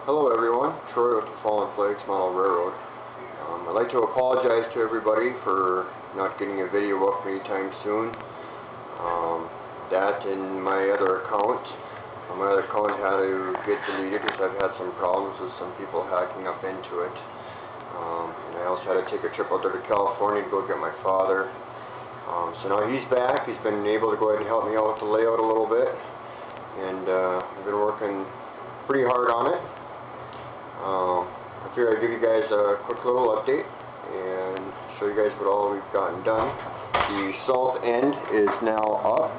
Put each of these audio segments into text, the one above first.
Hello everyone, Troy with the Fallen Flags Model Railroad. I'd like to apologize to everybody for not getting a video up anytime soon. That and my other account. My other account had to get deleted because I've had some problems with some people hacking up into it. And I also had to take a trip out there to California to go get my father. So now he's back. He's been able to go ahead and help me out with the layout a little bit. And I've been working pretty hard on it. I figured I'd give you guys a quick little update and show you guys what all we've gotten done. The south end is now up,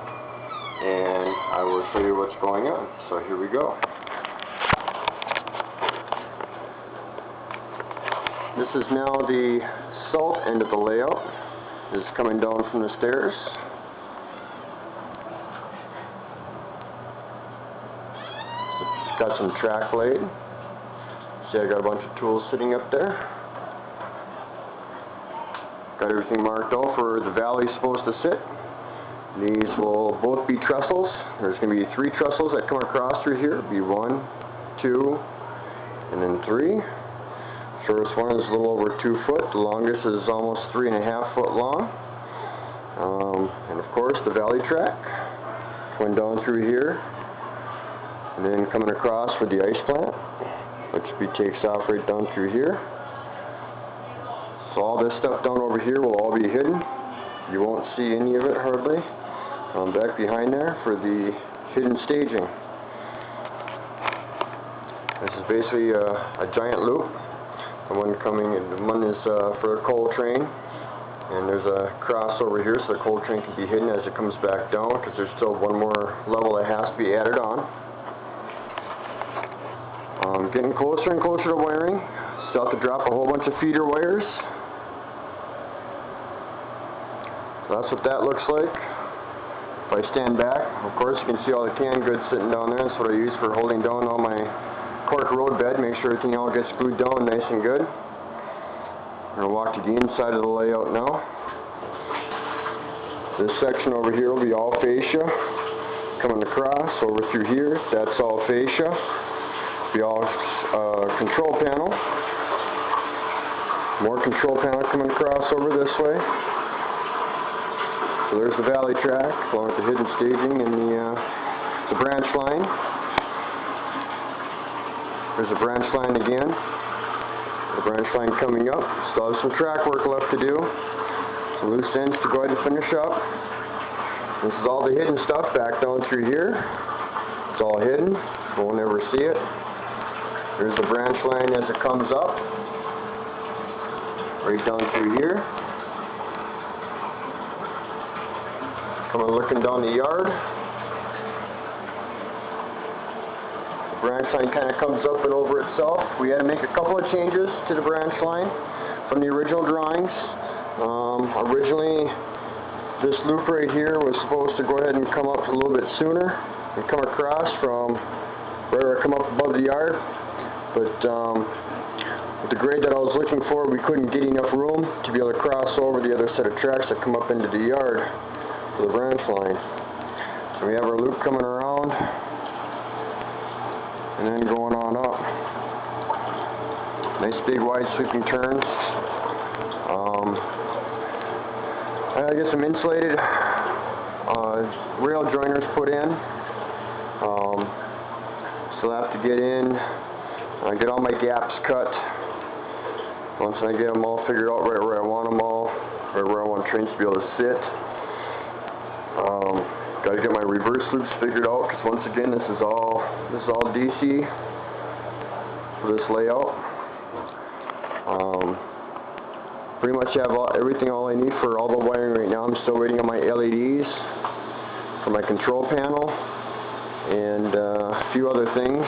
and I will show you what's going on. So here we go. This is now the south end of the layout. This is coming down from the stairs. It's got some track laid. See, I got a bunch of tools sitting up there. Got everything marked out for where the valley's supposed to sit. These will both be trestles. There's going to be 3 trestles that come across through here. It'll be 1, 2, and then 3. Shortest one is a little over 2 foot. The longest is almost 3.5 foot long. And of course the valley track going down through here, and then coming across for the ice plant, which takes off right down through here. So all this stuff down over here will all be hidden. You won't see any of it hardly. Back behind there for the hidden staging. This is basically a giant loop. The one is for a coal train, and there's a cross over here so the coal train can be hidden as it comes back down, because there's still one more level that has to be added on. Getting closer and closer to wiring. Still have to drop a whole bunch of feeder wires. So that's what that looks like. If I stand back, of course you can see all the canned goods sitting down there. That's what I use for holding down all my cork road bed. Make sure everything all gets glued down nice and good. I'm going to walk to the inside of the layout now. This section over here will be all fascia. Coming across over through here, that's all fascia. Be all control panel. More control panel coming across over this way. So there's the valley track, along with the hidden staging and the branch line. There's a branch line again. The branch line coming up. Still have some track work left to do. Some loose ends to go ahead and finish up. This is all the hidden stuff back down through here. It's all hidden. You won't ever see it. There's the branch line as it comes up, right down through here. Looking down the yard. The branch line kind of comes up and over itself. We had to make a couple of changes to the branch line from the original drawings. Originally, this loop right here was supposed to go ahead and come up a little bit sooner and come across from where it come up above the yard. But with the grade that I was looking for, we couldn't get enough room to be able to cross over the other set of tracks that come up into the yard for the branch line. So we have our loop coming around and then going on up. Nice big wide sweeping turns. I got some insulated rail joiners put in. Still have to get in. Get all my gaps cut. Once I get them all figured out right where I want them all, right where I want trains to be able to sit. Got to get my reverse loops figured out, because once again this is all DC for this layout. Pretty much have everything all I need for all the wiring right now. I'm still waiting on my LEDs for my control panel and a few other things.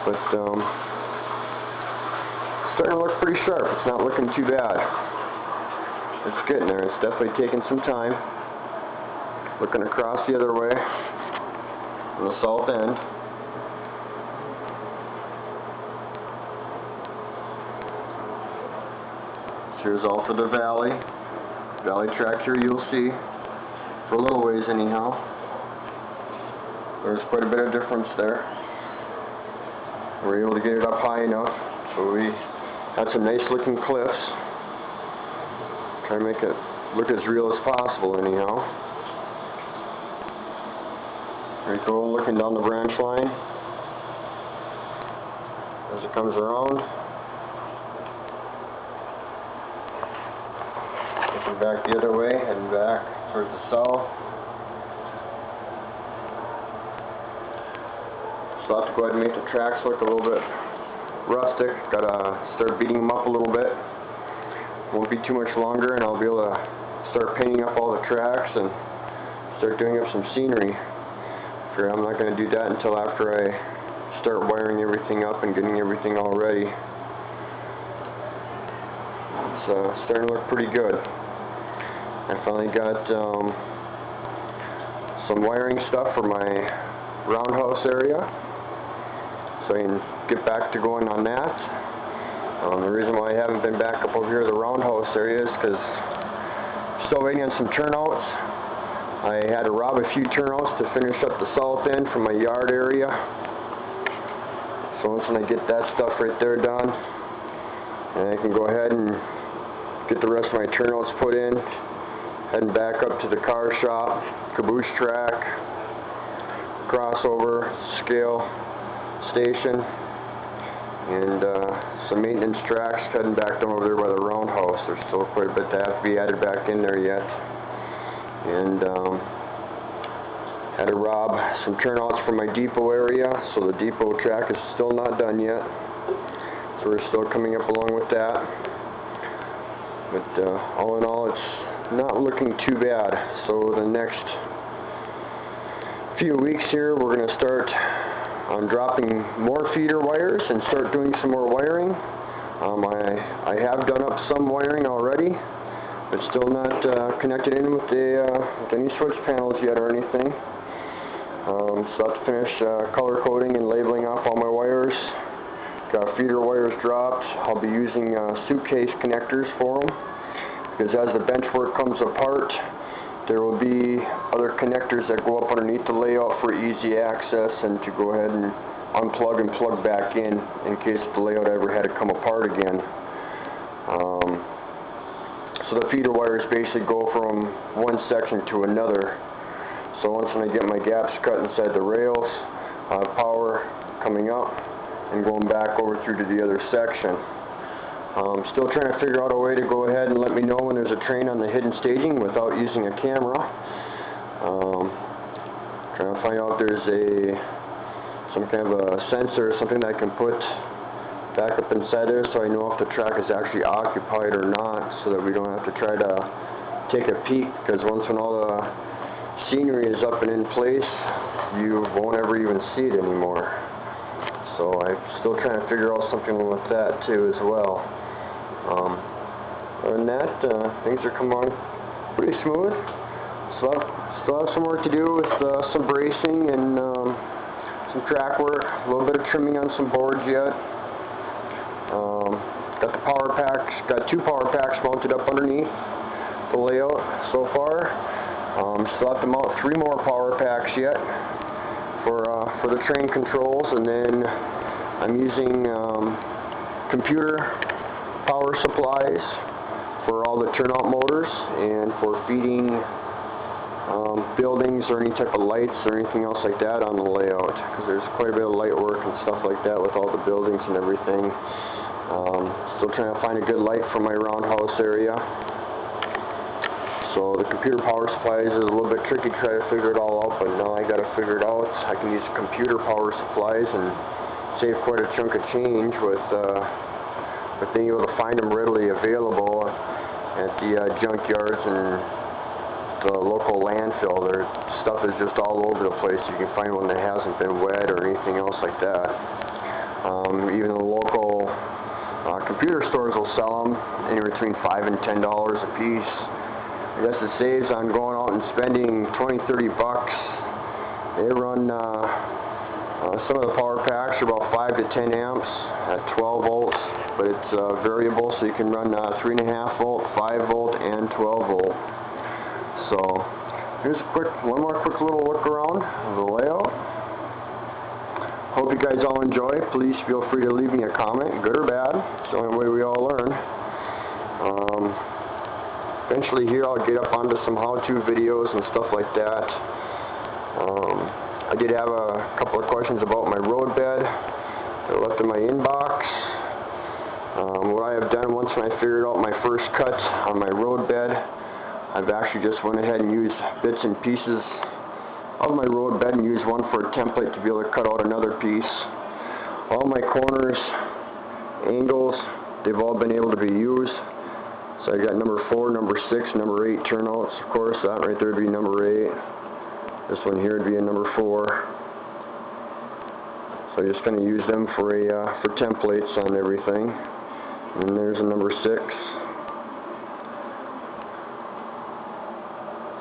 But starting to look pretty sharp. It's not looking too bad. It's getting there. It's definitely taking some time. Looking across the other way on the south end. Here's all for the valley track here. You'll see for a little ways anyhow. There's quite a bit of difference there. We were able to get it up high enough, so we had some nice looking cliffs. Try to make it look as real as possible anyhow. There we go, looking down the branch line as it comes around. Looking back the other way, heading back towards the south. So I'll have to go ahead and make the tracks look a little bit rustic. Gotta start beating them up a little bit. Won't be too much longer and I'll be able to start painting up all the tracks and start doing up some scenery. I'm not going to do that until after I start wiring everything up and getting everything all ready. It's starting to look pretty good. I finally got some wiring stuff for my roundhouse area, so I can get back to going on that. The reason why I haven't been back up over here to the roundhouse area is because I'm still waiting on some turnouts. I had to rob a few turnouts to finish up the south end from my yard area. So once I get that stuff right there done, and I can go ahead and get the rest of my turnouts put in, heading back up to the car shop, caboose track, crossover, scale station, and some maintenance tracks heading back down over there by the roundhouse. There's still quite a bit that have to be added back in there yet. And had to rob some turnouts from my depot area, so the depot track is still not done yet. So we're still coming up along with that. But all in all, it's not looking too bad. So the next few weeks here, we're going to start on dropping more feeder wires and start doing some more wiring. I have done up some wiring already, but still not connected in with any switch panels yet or anything. So I'll have to finish color coding and labeling off all my wires. Got feeder wires dropped. I'll be using suitcase connectors for them, because as the bench work comes apart, there will be other connectors that go up underneath the layout for easy access and to go ahead and unplug and plug back in case the layout ever had to come apart again. So the feeder wires basically go from one section to another. So once I get my gaps cut inside the rails, power coming up and going back over through to the other section. Still trying to figure out a way to go ahead and let me know when there's a train on the hidden staging without using a camera. Trying to find out if there's some kind of a sensor or something that I can put back up inside there so I know if the track is actually occupied or not, so that we don't have to try to take a peek, because once when all the scenery is up and in place, you won't ever even see it anymore. So I'm still trying to figure out something with that too as well. Other than that, things are coming on pretty smooth. So still have some work to do with some bracing and some track work, a little bit of trimming on some boards yet. Got the power packs, got 2 power packs mounted up underneath the layout so far. Still have to mount 3 more power packs yet for the train controls, and then I'm using computer power supplies for all the turnout motors and for feeding buildings or any type of lights or anything else like that on the layout, because there's quite a bit of light work and stuff like that with all the buildings and everything. Still trying to find a good light for my roundhouse area. So the computer power supplies is a little bit tricky to try to figure it all out, but now I got to figure it out. I can use computer power supplies and save quite a chunk of change with being able to find them readily available at the junkyards and the local landfill. Their stuff is just all over the place. You can find one that hasn't been wet or anything else like that. Even the local computer stores will sell them anywhere between $5 and $10 a piece. I guess it saves on going out and spending $20-30 bucks. They run some of the power packs are about 5 to 10 amps at 12 volts, but it's variable, so you can run 3.5 volt, 5 volt, and 12 volt. So here's one more quick little look around of the layout. hope you guys all enjoy. Please feel free to leave me a comment, good or bad. It's the only way we all learn. Eventually here I'll get up onto some how-to videos and stuff like that. I did have a couple of questions about my road bed that I left in my inbox. What I have done once I figured out my first cut on my road bed, I've actually just went ahead and used bits and pieces of my road bed and used one for a template to be able to cut out another piece. All my corners, angles, they've all been able to be used. So I got number 4, number 6, number 8 turnouts. Of course, that right there would be number 8. This one here would be a number 4. So I'm just going to use them for templates on everything. And there's a number 6.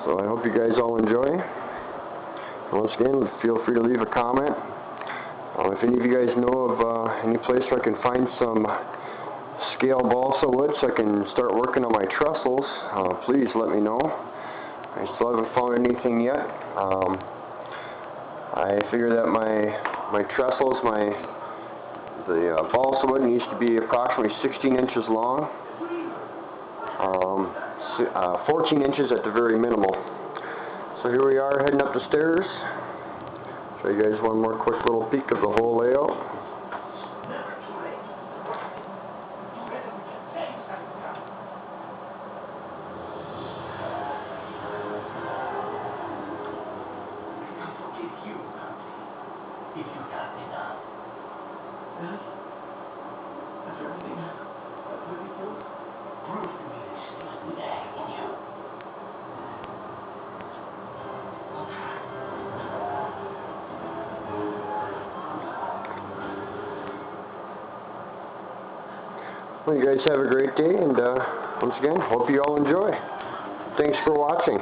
So I hope you guys all enjoy. Once again, feel free to leave a comment. If any of you guys know of any place where I can find some scale balsa wood so I can start working on my trestles, please let me know. I still haven't found anything yet. I figure that my trestles, the balsa wood needs to be approximately 16 inches long, 14 inches at the very minimal. So here we are heading up the stairs. Show you guys one more quick little peek of the whole layout. Well, you guys have a great day, and once again, hope you all enjoy. Thanks for watching.